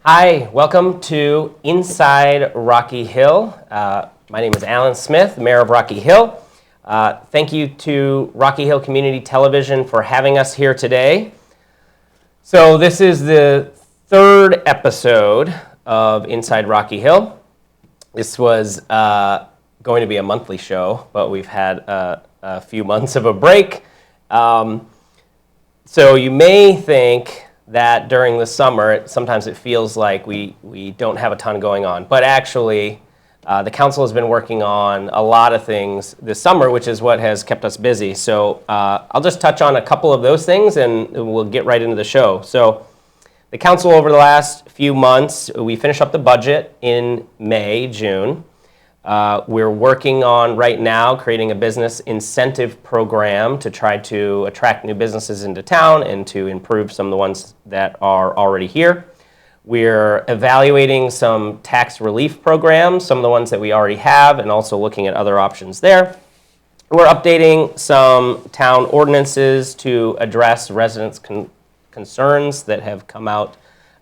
Hi, welcome to Inside Rocky Hill. My name is Allan Smith, Mayor of Rocky Hill. Thank you to Rocky Hill Community Television for having us here today. So this is the third episode of Inside Rocky Hill. This was going to be a monthly show, but we've had a few months of a break. So you may think that during the summer, sometimes it feels like we don't have a ton going on. But actually, the council has been working on a lot of things this summer, which is what has kept us busy. So I'll just touch on a couple of those things, and we'll get right into the show. So the council, over the last few months, we finished up the budget in May, June. We're working on, right now, creating a business incentive program to try to attract new businesses into town and to improve some of the ones that are already here. We're evaluating some tax relief programs, some of the ones that we already have, and also looking at other options there. We're updating some town ordinances to address residents' concerns that have come out,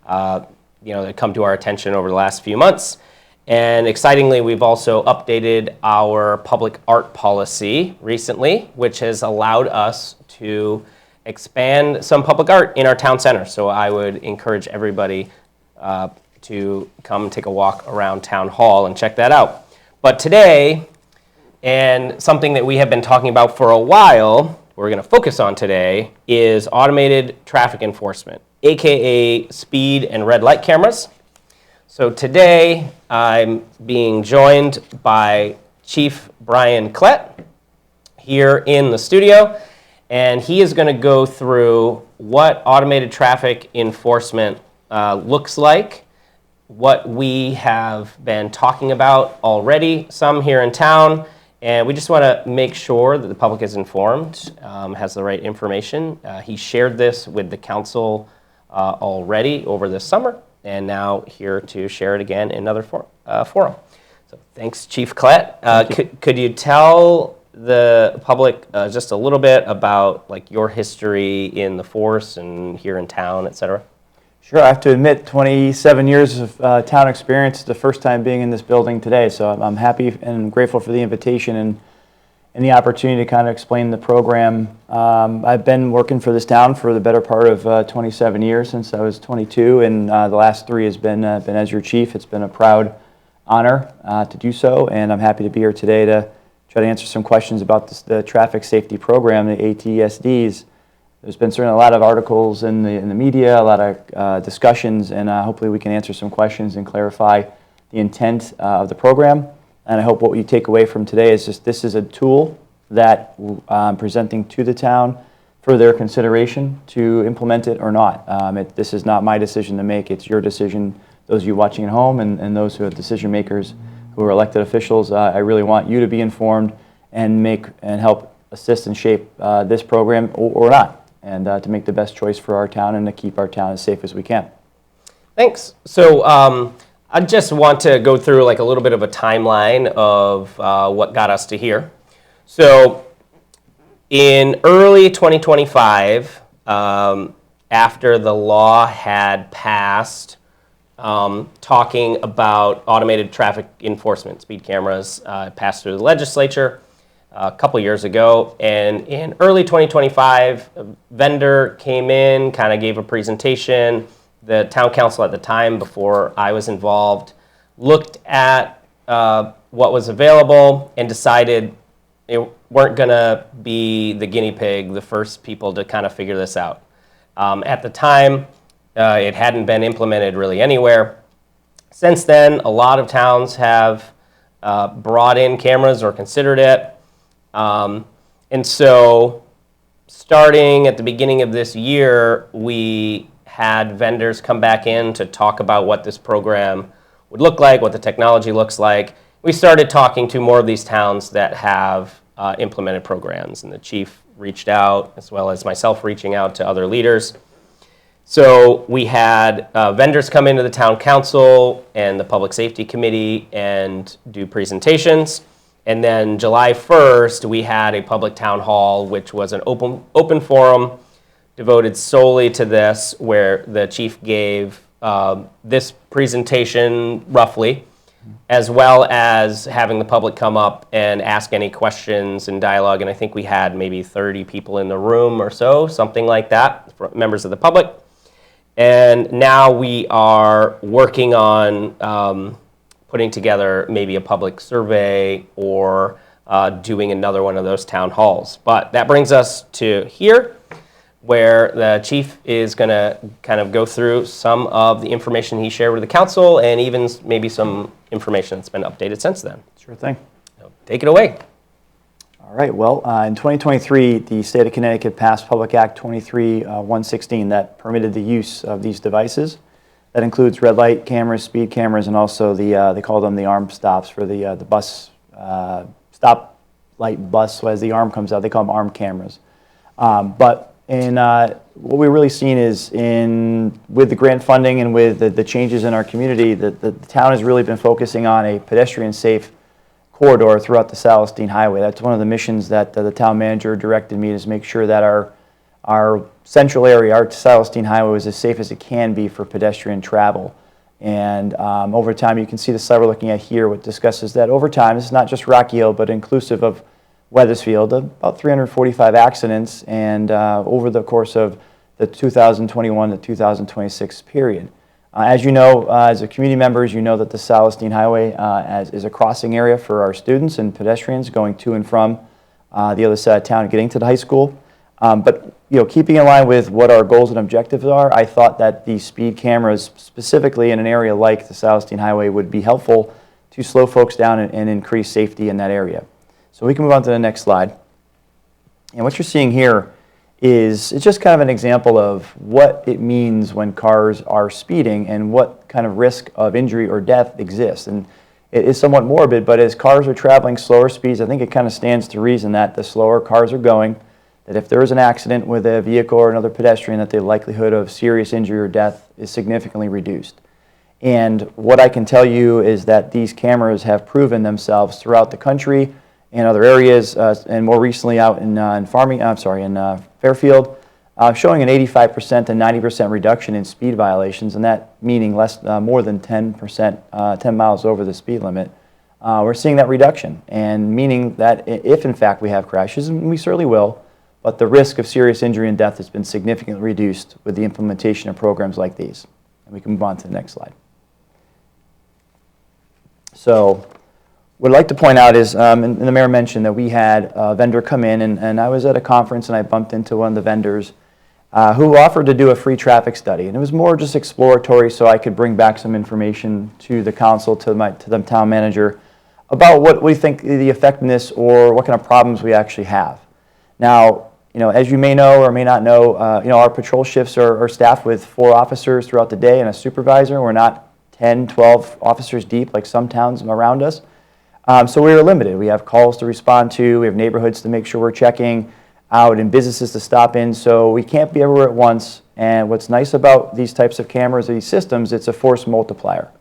that come to our attention over the last few months. And excitingly, we've also updated our public art policy recently, which has allowed us to expand some public art in our town center. So I would encourage everybody to come take a walk around Town Hall and check that out. But today, and something that we have been talking about for a while, we're going to focus on today, is automated traffic enforcement, aka speed and red light cameras. So today, I'm being joined by Chief Brian Klett here in the studio, and he is going to go through what automated traffic enforcement looks like, what we have been talking about already, some here in town, and we just want to make sure that the public is informed, has the right information. He shared this with the council already over the summer, and now here to share it again in another forum. So thanks, Chief Klett. Could you tell the public just a little bit about your history in the force and here in town, et cetera? Sure. I have to admit, 27 years of town experience is the first time being in this building today, so I'm happy and grateful for the invitation and the opportunity to kind of explain the program. I've been working for this town for the better part of 27 years, since I was 22, and the last 3 has been as your chief. It's been a proud honor to do so, and I'm happy to be here today to try to answer some questions about the traffic safety program, the ATSDs. There's been certainly a lot of articles in the media, a lot of discussions, and hopefully we can answer some questions and clarify the intent of the program. And I hope what you take away from today is just this is a tool that I'm presenting to the town for their consideration to implement it or not. This is not my decision to make. It's your decision, those of you watching at home and those who are decision makers who are elected officials. I really want you to be informed and help assist and shape this program or not, and to make the best choice for our town and to keep our town as safe as we can. Thanks. So I just want to go through a little bit of a timeline of what got us to here. So in early 2025, after the law had passed, talking about automated traffic enforcement, speed cameras, passed through the legislature a couple years ago. And in early 2025, a vendor came in, kind of gave a presentation. The town council at the time, before I was involved, looked at what was available and decided they weren't going to be the guinea pig, the first people to kind of figure this out. At the time, it hadn't been implemented really anywhere. Since then, a lot of towns have brought in cameras or considered it. And so starting at the beginning of this year, we had vendors come back in to talk about what this program would look like, what the technology looks like. We started talking to more of these towns that have implemented programs, and the chief reached out, as well as myself reaching out to other leaders. So we had vendors come into the town council and the public safety committee and do presentations. And then July 1st, we had a public town hall, which was an open forum devoted solely to this, where the chief gave this presentation roughly, as well as having the public come up and ask any questions and dialogue. And I think we had maybe 30 people in the room or so, something like that, members of the public. And now we are working on putting together maybe a public survey or doing another one of those town halls. But that brings us to here, where the chief is going to kind of go through some of the information he shared with the council and even maybe some information that's been updated since then. Sure thing. So take it away. All right, well, in 2023, the state of Connecticut passed Public Act 23-116 that permitted the use of these devices. That includes red light cameras, speed cameras, and also they call them the arm stops for the bus, stop light bus. So as the arm comes out, they call them arm cameras. But what we're really seeing is with the grant funding and with the changes in our community, the town has really been focusing on a pedestrian-safe corridor throughout the Celestine Highway. That's one of the missions that the town manager directed me, is make sure that our central area, our Celestine Highway, is as safe as it can be for pedestrian travel. And over time, you can see the slide we're looking at here, what discusses that over time, this is not just Rocky Hill, but inclusive of Weathersfield, about 345 accidents, and over the course of the 2021 to 2026 period. As you know, as a community members, you know that the Celestine Highway is a crossing area for our students and pedestrians going to and from the other side of town and getting to the high school. But keeping in line with what our goals and objectives are, I thought that the speed cameras, specifically in an area like the Celestine Highway, would be helpful to slow folks down and increase safety in that area. So we can move on to the next slide. And what you're seeing here it's just kind of an example of what it means when cars are speeding and what kind of risk of injury or death exists. And it is somewhat morbid, but as cars are traveling slower speeds, I think it kind of stands to reason that the slower cars are going, that if there is an accident with a vehicle or another pedestrian, that the likelihood of serious injury or death is significantly reduced. And what I can tell you is that these cameras have proven themselves throughout the country and other areas, and more recently out in Fairfield, showing an 85% to 90% reduction in speed violations, and that meaning more than 10%, 10 miles over the speed limit. We're seeing that reduction, and meaning that if in fact we have crashes, and we certainly will, but the risk of serious injury and death has been significantly reduced with the implementation of programs like these. And we can move on to the next slide. So, what I'd like to point out is, and the mayor mentioned that we had a vendor come in, and I was at a conference and I bumped into one of the vendors who offered to do a free traffic study. And it was more just exploratory, so I could bring back some information to the council, to the town manager, about what we think the effectiveness or what kind of problems we actually have. Now, as you may know or may not know, our patrol shifts are staffed with 4 officers throughout the day and a supervisor. We're not 10, 12 officers deep like some towns around us. So we are limited. We have calls to respond to, we have neighborhoods to make sure we're checking out, and businesses to stop in, so we can't be everywhere at once. And what's nice about these types of cameras, these systems, it's a force multiplier.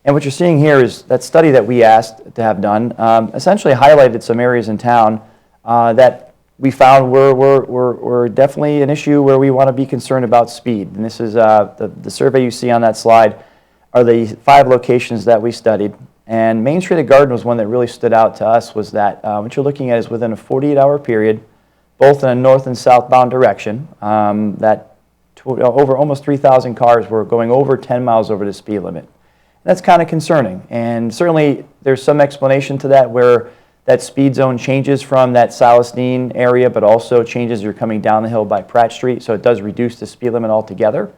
And what you're seeing here is that study that we asked to have done essentially highlighted some areas in town that we found were definitely an issue where we want to be concerned about speed. And this is the survey you see on that slide are the 5 locations that we studied. And Main Street at Garden was one that really stood out to us, was that what you're looking at is within a 48-hour period, both in a north and southbound direction, over almost 3,000 cars were going over 10 miles over the speed limit. And that's kind of concerning. And certainly there's some explanation to that, where that speed zone changes from that Celestine area, but also changes as you're coming down the hill by Pratt Street, so it does reduce the speed limit altogether.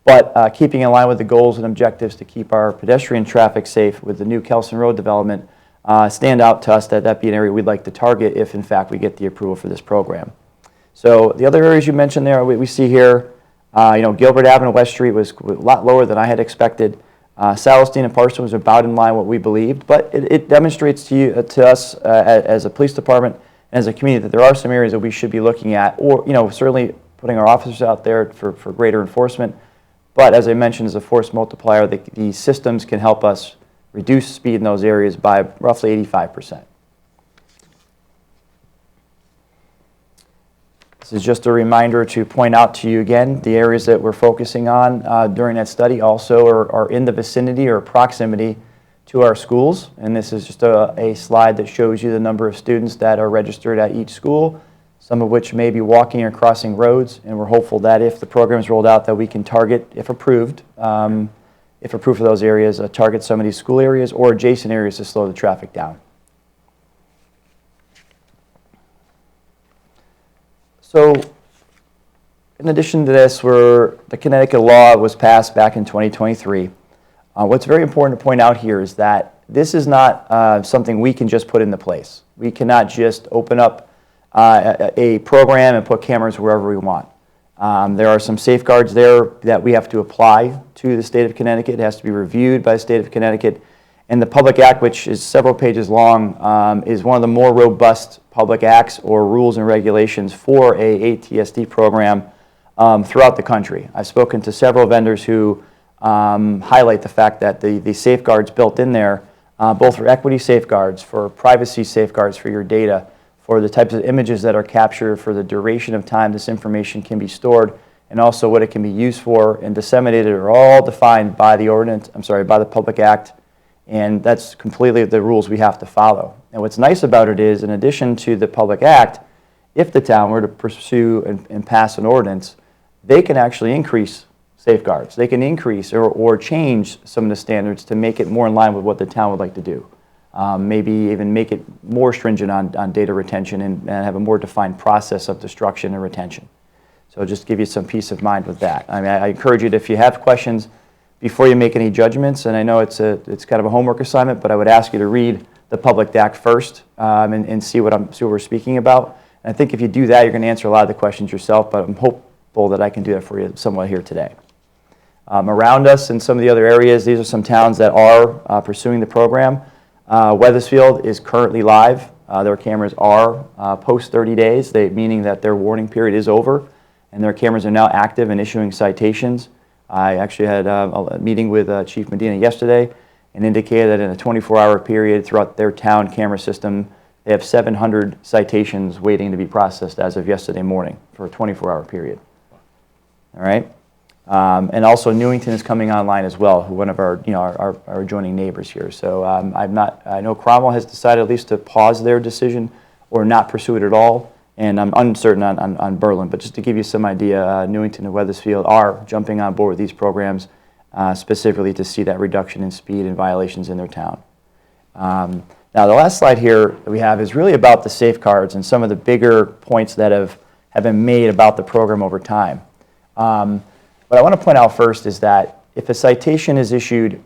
But keeping in line with the goals and objectives to keep our pedestrian traffic safe with the new Kelson Road development, stand out to us that be an area we'd like to target if in fact we get the approval for this program. So the other areas you mentioned there, we see here, Gilbert Avenue, West Street was a lot lower than I had expected. Celestine and Parsons was about in line what we believed, but it demonstrates to us as a police department and as a community that there are some areas that we should be looking at, or certainly putting our officers out there for greater enforcement. But as I mentioned, as a force multiplier, the systems can help us reduce speed in those areas by roughly 85%. This is just a reminder to point out to you again, the areas that we're focusing on during that study also are in the vicinity or proximity to our schools. And this is just a slide that shows you the number of students that are registered at each school, some of which may be walking or crossing roads. And we're hopeful that if the program is rolled out, that we can target, if approved for those areas, target some of these school areas or adjacent areas to slow the traffic down. So, in addition to this, the Connecticut law was passed back in 2023. What's very important to point out here is that this is not something we can just put into place. We cannot just open up a program and put cameras wherever we want. There are some safeguards there that we have to apply to the state of Connecticut. It has to be reviewed by the state of Connecticut. And the Public Act, which is several pages long, is one of the more robust public acts or rules and regulations for a ATSD program throughout the country. I've spoken to several vendors who highlight the fact that the safeguards built in there, both for equity safeguards, for privacy safeguards for your data, for the types of images that are captured, for the duration of time this information can be stored, and also what it can be used for and disseminated, are all defined by the by the Public Act. And that's completely the rules we have to follow. And what's nice about it is, in addition to the Public Act, if the town were to pursue and pass an ordinance, they can actually increase safeguards. They can increase or change some of the standards to make it more in line with what the town would like to do. Maybe even make it more stringent on data retention and have a more defined process of destruction and retention. So just give you some peace of mind with that. I mean, I encourage you to, if you have questions, before you make any judgments, and I know it's kind of a homework assignment, but I would ask you to read the Public Act first and see what we're speaking about. And I think if you do that, you're going to answer a lot of the questions yourself, but I'm hopeful that I can do that for you somewhat here today. Around us in some of the other areas, these are some towns that are pursuing the program. Weathersfield is currently live. Their cameras are post 30 days, meaning that their warning period is over, and their cameras are now active and issuing citations. I actually had a meeting with Chief Medina yesterday and indicated that in a 24-hour period throughout their town camera system, they have 700 citations waiting to be processed as of yesterday morning for a 24-hour period. All right? And also Newington is coming online as well, one of our adjoining neighbors here. So I know Cromwell has decided at least to pause their decision or not pursue it at all. And I'm uncertain on Berlin, but just to give you some idea, Newington and Weathersfield are jumping on board with these programs specifically to see that reduction in speed and violations in their town. Now, the last slide here that we have is really about the safeguards and some of the bigger points that have been made about the program over time. What I want to point out first is that if a citation is issued,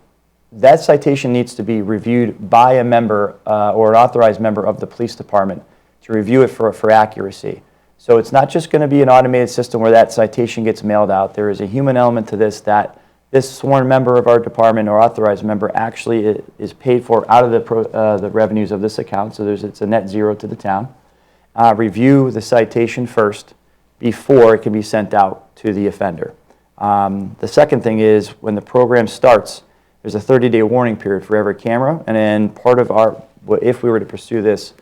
that citation needs to be reviewed by a member or an authorized member of the police department to review it for accuracy. So it's not just going to be an automated system where that citation gets mailed out. There is a human element to this, that this sworn member of our department or authorized member actually is paid for out of the revenues of this account, so it's a net zero to the town. Review the citation first before it can be sent out to the offender. The second thing is, when the program starts, there's a 30-day warning period for every camera, and then part of if we were to pursue this,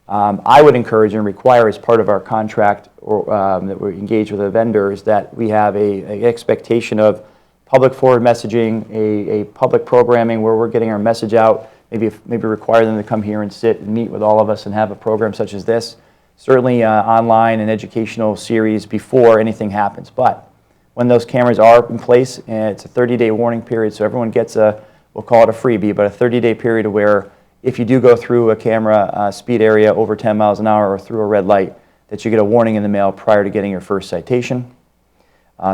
I would encourage and require as part of our contract that we engage with a vendor is that we have an expectation of public forward messaging, a public programming where we're getting our message out, maybe require them to come here and sit and meet with all of us and have a program such as this. Certainly online and educational series before anything happens. But when those cameras are in place, and it's a 30-day warning period, so everyone gets we'll call it a freebie, but a 30-day period where if you do go through a camera speed area over 10 miles an hour or through a red light, that you get a warning in the mail prior to getting your first citation.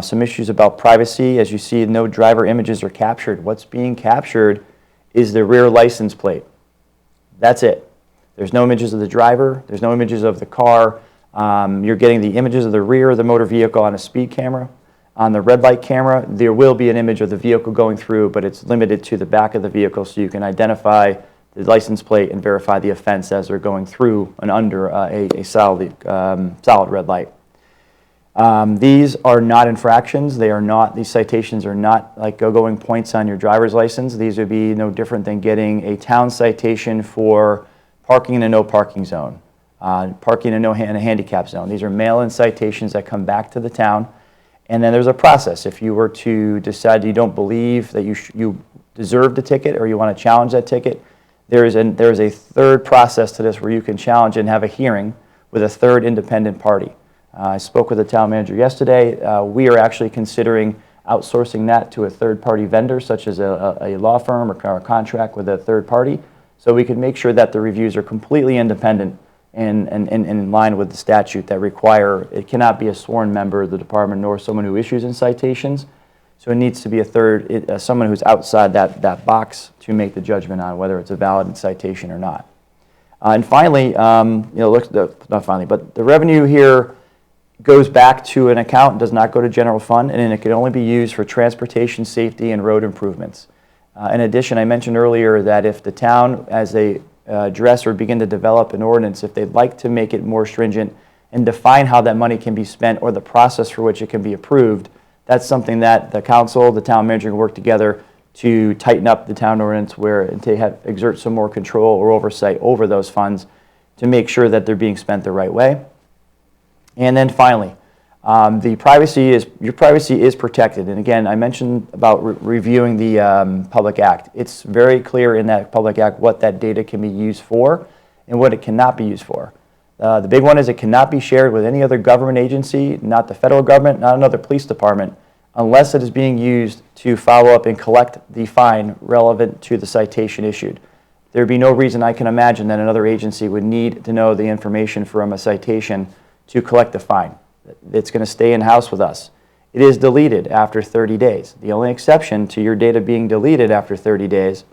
Some issues about privacy. As you see, no driver images are captured. What's being captured is the rear license plate. That's it. There's no images of the driver. There's no images of the car. You're getting the images of the rear of the motor vehicle on a speed camera. On the red light camera, there will be an image of the vehicle going through, but it's limited to the back of the vehicle so you can identify the license plate and verify the offense as they're going through and under a solid red light. These are not infractions. These citations are not like go-going points on your driver's license. These would be no different than getting a town citation for parking in a no parking zone. parking in a handicap zone. These are mail-in citations that come back to the town. And then there's a process. If you were to decide you don't believe that you deserve the ticket or you want to challenge that ticket, there is a third process to this where you can challenge and have a hearing with a third independent party. I spoke with the town manager yesterday. We are actually considering outsourcing that to a third-party vendor, such as a law firm or a contract with a third party, so we can make sure that the reviews are completely independent and in line with the statute that require, it cannot be a sworn member of the department nor someone who issues in citations. So it needs to be someone who's outside that box to make the judgment on whether it's a valid citation or not. And finally, not finally, but the revenue here goes back to an account, does not go to general fund, and it can only be used for transportation, safety, and road improvements. In addition, I mentioned earlier that if the town, as they address or begin to develop an ordinance, if they'd like to make it more stringent and define how that money can be spent or the process for which it can be approved, that's something that the council, the town manager can work together to tighten up the town ordinance and to exert some more control or oversight over those funds to make sure that they're being spent the right way. And then finally, your privacy is protected. And again, I mentioned about reviewing the Public Act. It's very clear in that Public Act what that data can be used for and what it cannot be used for. The big one is it cannot be shared with any other government agency, not the federal government, not another police department, unless it is being used to follow up and collect the fine relevant to the citation issued. There'd be no reason I can imagine that another agency would need to know the information from a citation to collect the fine. It's going to stay in-house with us. It is deleted after 30 days. The only exception to your data being deleted after 30 days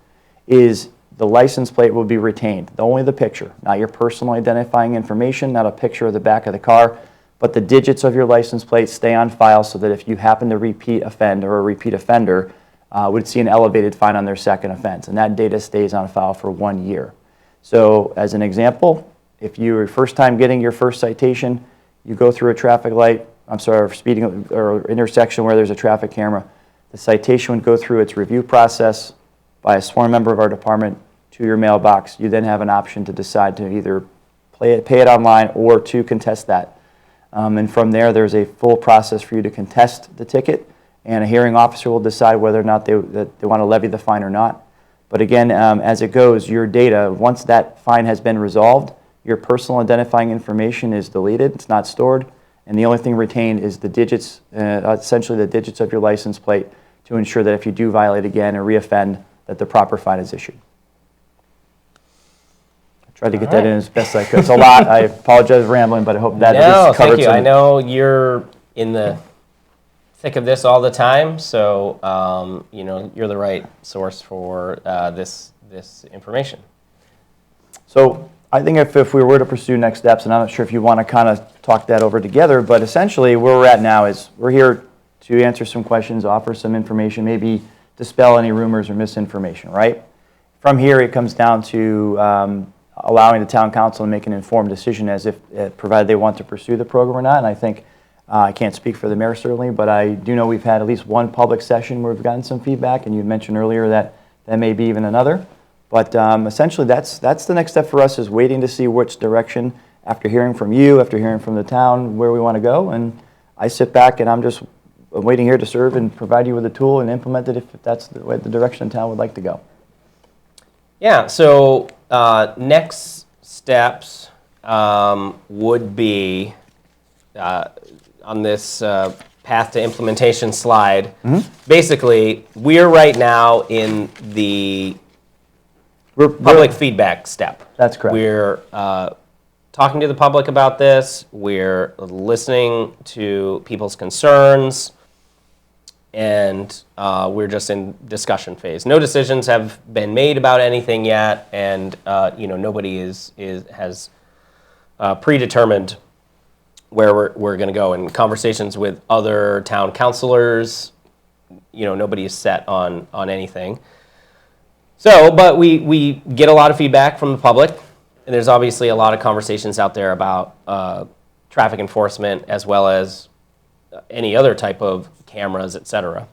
is the license plate will be retained. Only the picture, not your personal identifying information, not a picture of the back of the car, but the digits of your license plate stay on file so that if you happen to repeat offend or a repeat offender would see an elevated fine on their second offense. And that data stays on file for 1 year. So as an example, if you're first time getting your first citation, you go through a traffic light, speeding or intersection where there's a traffic camera, the citation would go through its review process by a sworn member of our department to your mailbox. You then have an option to decide to either pay it online or to contest that. And from there, there's a full process for you to contest the ticket, and a hearing officer will decide whether or not they want to levy the fine or not. But again, as it goes, your data, once that fine has been resolved, your personal identifying information is deleted, it's not stored, and the only thing retained is the digits, essentially the digits of your license plate to ensure that if you do violate again or reoffend, that the proper fine is issued. I tried to get that in as best I could. It's a lot. I apologize for rambling, but I hope that No, covered thank you. I know you're in the thick of this all the time, so you're the right source for this information. So I think if we were to pursue next steps, and I'm not sure if you want to kind of talk that over together, but essentially where we're at now is we're here to answer some questions, offer some information, maybe dispel any rumors or misinformation, right? From here, it comes down to allowing the town council to make an informed decision as if, provided they want to pursue the program or not. And I think, I can't speak for the mayor certainly, but I do know we've had at least one public session where we've gotten some feedback, and you mentioned earlier that there may be even another. But essentially, that's the next step for us, is waiting to see which direction, after hearing from you, after hearing from the town, where we want to go. And I sit back and I'm waiting here to serve and provide you with a tool and implement it if that's the direction the town would like to go. Yeah, so next steps would be on this path to implementation slide. Mm-hmm. Basically, we're right now in the public feedback step. That's correct. We're talking to the public about this. We're listening to people's concerns. And we're just in discussion phase. No decisions have been made about anything yet, and nobody has predetermined where we're going to go. In conversations with other town councilors, nobody is set on anything. So, but we get a lot of feedback from the public, and there's obviously a lot of conversations out there about traffic enforcement as well as any other type of cameras, etc.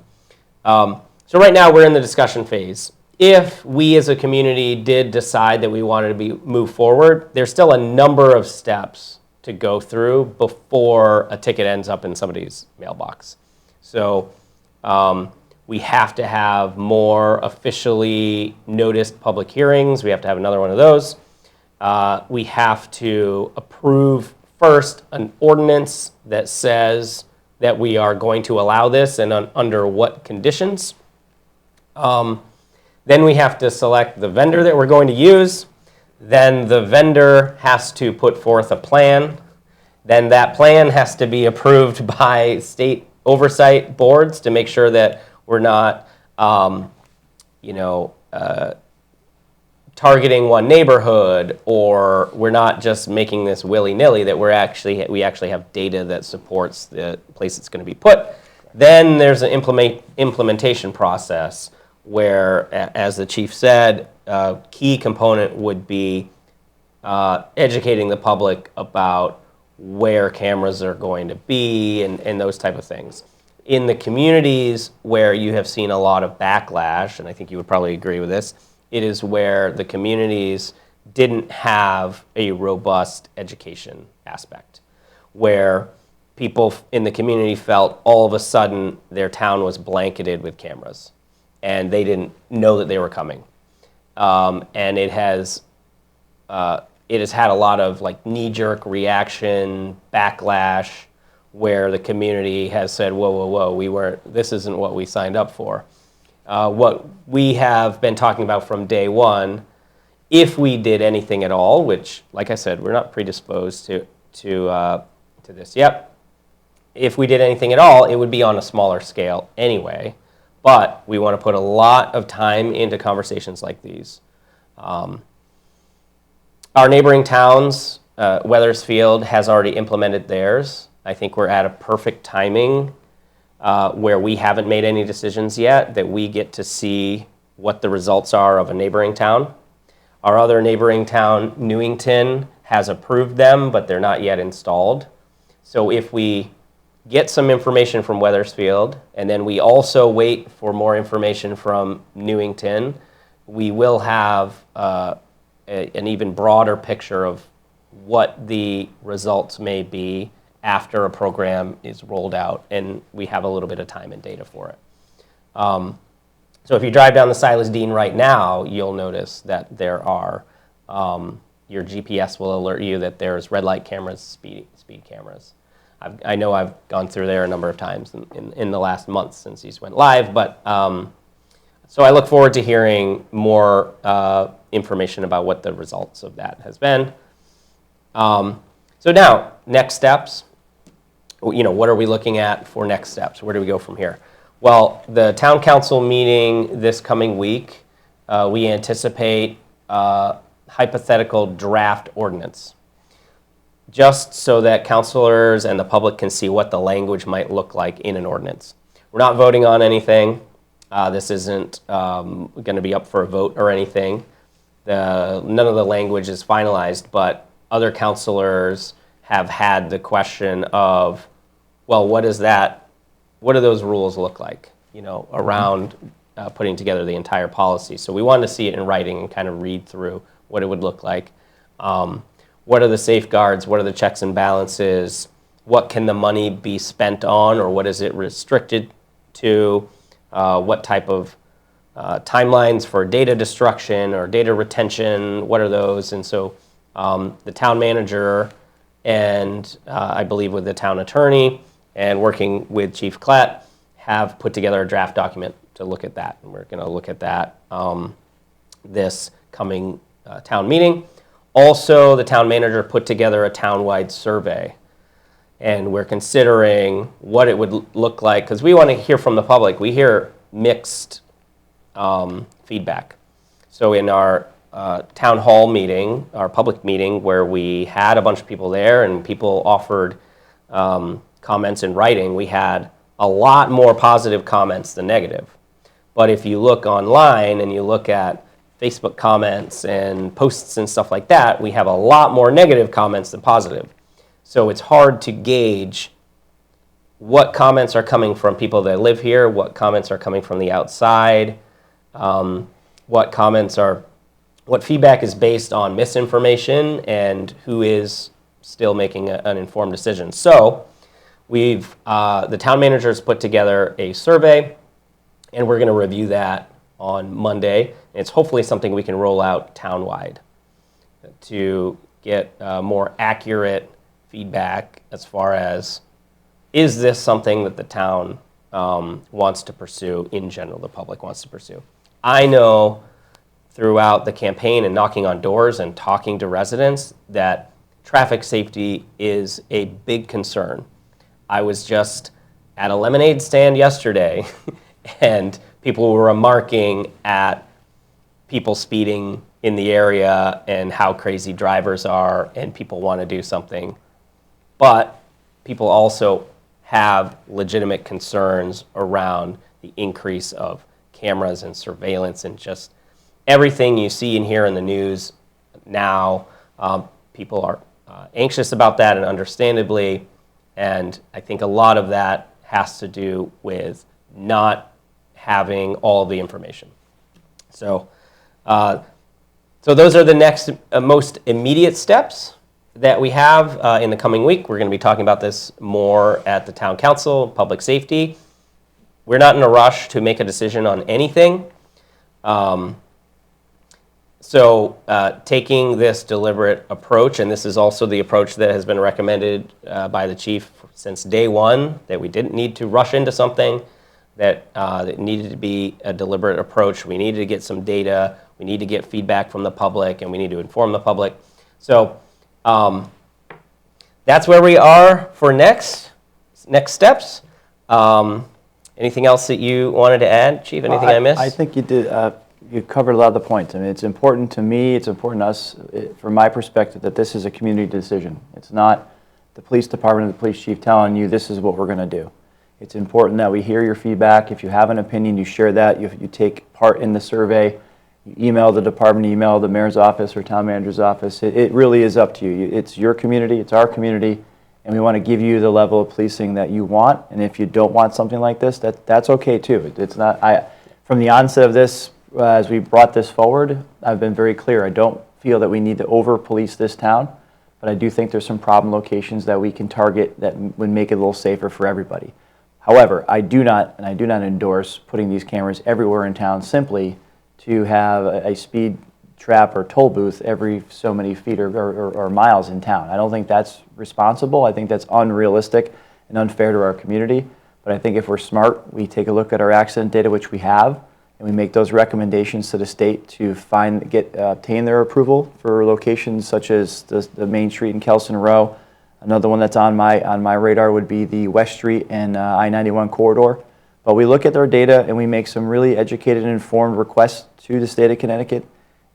So right now we're in the discussion phase. if we as a community did decide that we wanted to move forward, there's still a number of steps to go through before a ticket ends up in somebody's mailbox. So we have to have more officially noticed public hearings. We have to have another one of those. We have to approve first an ordinance that says that we are going to allow this and under what conditions. Then we have to select the vendor that we're going to use. Then the vendor has to put forth a plan. Then that plan has to be approved by state oversight boards to make sure that we're not, targeting one neighborhood, or we're not just making this willy-nilly, that we actually have data that supports the place it's going to be put. Then there's an implementation process where, as the chief said, a key component would be educating the public about where cameras are going to be and those type of things. In the communities where you have seen a lot of backlash, and I think you would probably agree with this, it is where the communities didn't have a robust education aspect, where people in the community felt all of a sudden their town was blanketed with cameras, and they didn't know that they were coming. And it has had a lot of like knee-jerk reaction, backlash, where the community has said, whoa, this isn't what we signed up for. What we have been talking about from day one, if we did anything at all, which, like I said, we're not predisposed to this yet. If we did anything at all, it would be on a smaller scale anyway. But we want to put a lot of time into conversations like these. Our neighboring towns, Weathersfield has already implemented theirs. I think we're at a perfect timing where we haven't made any decisions yet, that we get to see what the results are of a neighboring town. Our other neighboring town, Newington, has approved them, but they're not yet installed. So if we get some information from Weathersfield, and then we also wait for more information from Newington, we will have an even broader picture of what the results may be after a program is rolled out, and we have a little bit of time and data for it. So if you drive down the Silas Dean right now, you'll notice that there are, your GPS will alert you that there's red light cameras, speed cameras. I know I've gone through there a number of times in the last month since these went live, but so I look forward to hearing more information about what the results of that has been. So now, next steps. What are we looking at for next steps? Where do we go from here? Well, the town council meeting this coming week, we anticipate hypothetical draft ordinance, just so that councilors and the public can see what the language might look like in an ordinance. We're not voting on anything. This isn't going to be up for a vote or anything. None of the language is finalized, but other councilors have had the question of, well, what do those rules look like, around putting together the entire policy? So we wanted to see it in writing and kind of read through what it would look like. What are the safeguards? What are the checks and balances? What can the money be spent on, or what is it restricted to? What type of timelines for data destruction or data retention? What are those? And so the town manager and I believe with the town attorney and working with Chief Klett have put together a draft document to look at that. And we're going to look at that this coming town meeting. Also, the town manager put together a town-wide survey, and we're considering what it would look like, because we want to hear from the public. We hear mixed feedback. So in our town hall meeting, our public meeting, where we had a bunch of people there and people offered comments in writing, we had a lot more positive comments than negative. But if you look online and you look at Facebook comments and posts and stuff like that, we have a lot more negative comments than positive. So it's hard to gauge what comments are coming from people that live here, what comments are coming from the outside. what feedback is based on misinformation and who is still making an informed decision. So the town manager has put together a survey, and we're going to review that on Monday. It's hopefully something we can roll out townwide to get more accurate feedback as far as, is this something that the town wants to pursue in general, the public wants to pursue. I know throughout the campaign and knocking on doors and talking to residents that traffic safety is a big concern. I was just at a lemonade stand yesterday and people were remarking at people speeding in the area and how crazy drivers are, and people want to do something. But people also have legitimate concerns around the increase of cameras and surveillance and just everything you see and hear in the news now. People are anxious about that, and understandably, and I think a lot of that has to do with not having all of the information. So those are the next most immediate steps that we have in the coming week. We're going to be talking about this more at the Town Council, Public Safety. We're not in a rush to make a decision on anything. So taking this deliberate approach, and this is also the approach that has been recommended by the chief since day one, that we didn't need to rush into something, that it needed to be a deliberate approach. We needed to get some data, we need to get feedback from the public, and we need to inform the public. So that's where we are for next steps. Anything else that you wanted to add, Chief? Anything I missed? I think you did. You covered a lot of the points. I mean, it's important to me, it's important to us, from my perspective, that this is a community decision. It's not the police department or the police chief telling you this is what we're going to do. It's important that we hear your feedback. If you have an opinion, you share that. You take part in the survey. You email the department, email the mayor's office or town manager's office. It really is up to you. It's your community, it's our community, and we want to give you the level of policing that you want. And if you don't want something like this, that's okay too. It's not. From the onset of this, as we brought this forward, I've been very clear. I don't feel that we need to over-police this town, but I do think there's some problem locations that we can target that would make it a little safer for everybody. However, I do not endorse putting these cameras everywhere in town simply to have a speed trap or toll booth every so many feet or miles in town. I don't think that's responsible. I think that's unrealistic and unfair to our community. But I think if we're smart, we take a look at our accident data, which we have, and we make those recommendations to the state to obtain their approval for locations such as the Main Street and Kelson Row. Another one that's on my radar would be the West Street and I-91 corridor. But we look at their data and we make some really educated and informed requests to the state of Connecticut,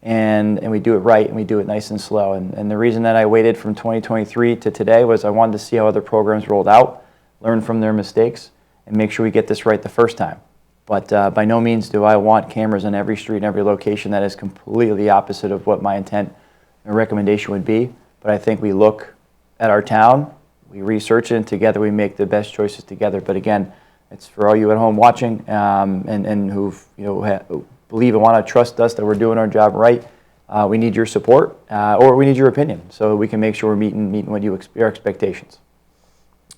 and we do it right, and we do it nice and slow. And the reason that I waited from 2023 to today was I wanted to see how other programs rolled out, learn from their mistakes, and make sure we get this right the first time. But by no means do I want cameras on every street and every location. That is completely the opposite of what my intent and recommendation would be. But I think we look at our town, we research it, and together we make the best choices together. But again, it's for all you at home watching and who believe and want to trust us that we're doing our job right. We need your support or we need your opinion so we can make sure we're meeting what your expectations.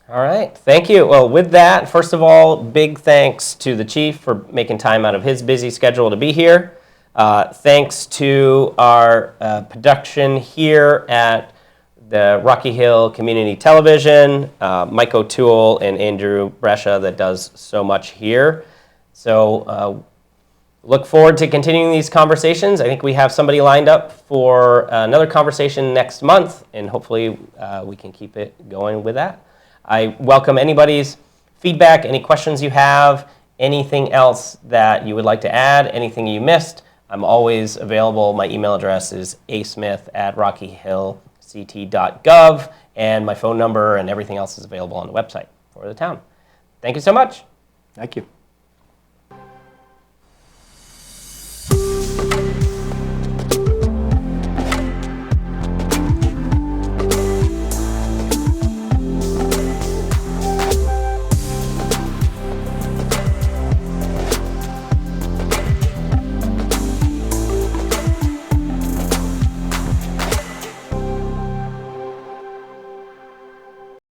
All right, thank you. Well, with that, first of all, big thanks to the chief for making time out of his busy schedule to be here. Thanks to our production here at the Rocky Hill Community Television, Mike O'Toole and Andrew Brescia that does so much here. So look forward to continuing these conversations. I think we have somebody lined up for another conversation next month, and hopefully we can keep it going with that. I welcome anybody's feedback, any questions you have, anything else that you would like to add, anything you missed. I'm always available. My email address is asmith@rockyhillct.gov, and my phone number and everything else is available on the website for the town. Thank you so much. Thank you.